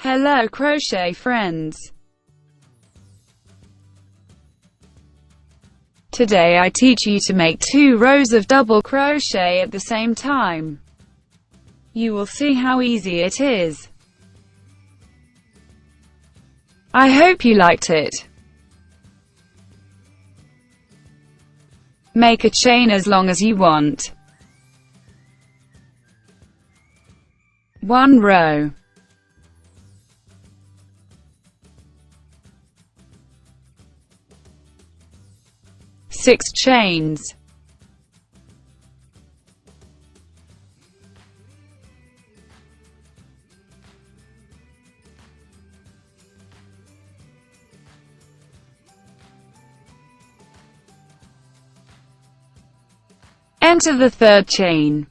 Hello crochet friends. Today I teach you to make 2 rows of double crochet at the same time. You will see how easy it is. I hope you liked it. Make a chain as long as you want. 1 row. 6 chains. Enter the 3rd chain.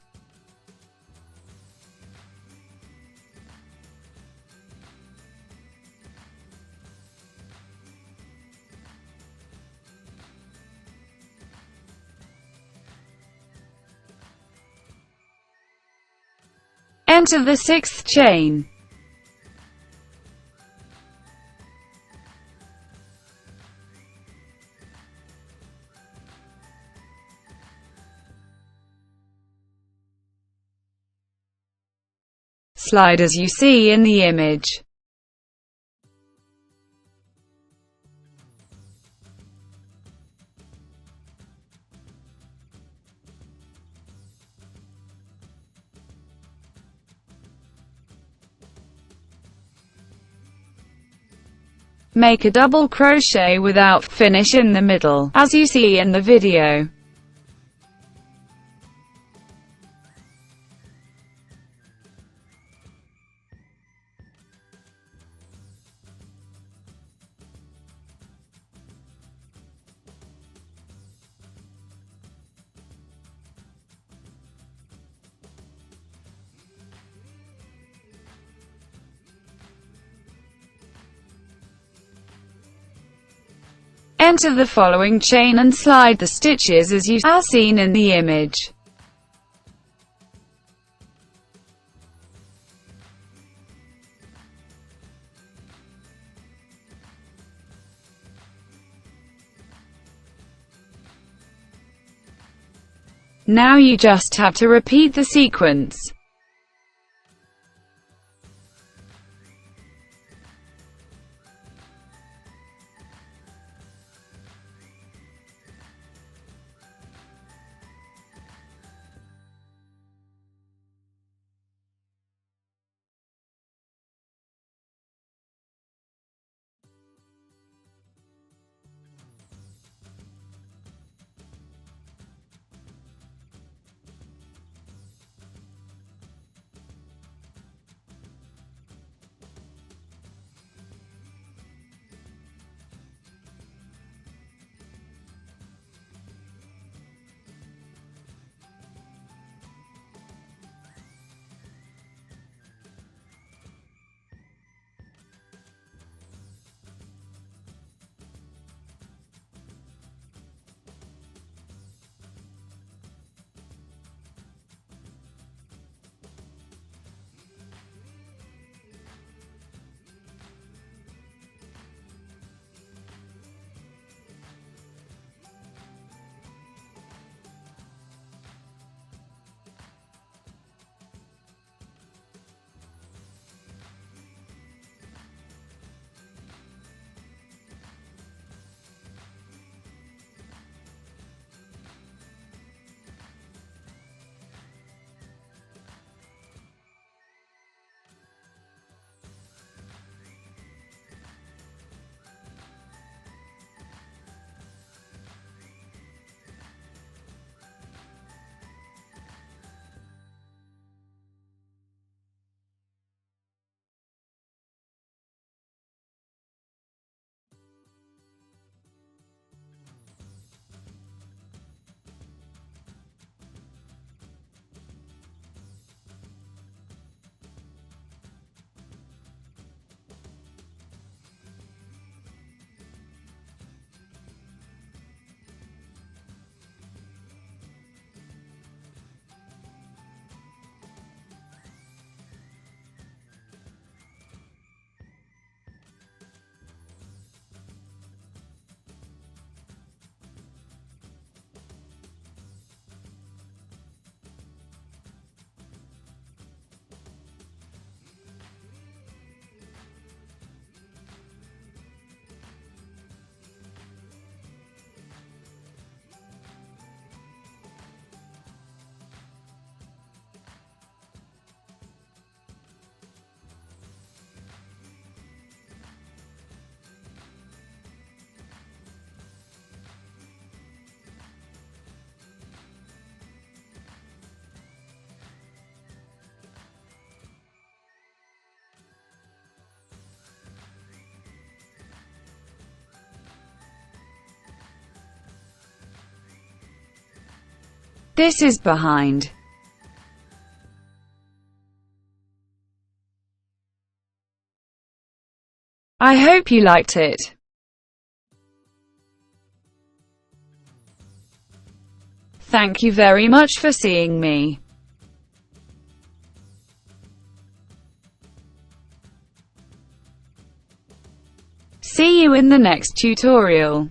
Enter the 6th chain. Slide as you see in the image. Make a double crochet without finish in the middle, as you see in the video. Enter the following chain and slide the stitches as you are seen in the image. Now you just have to repeat the sequence. This is behind. I hope you liked it. Thank you very much for seeing me. See you in the next tutorial.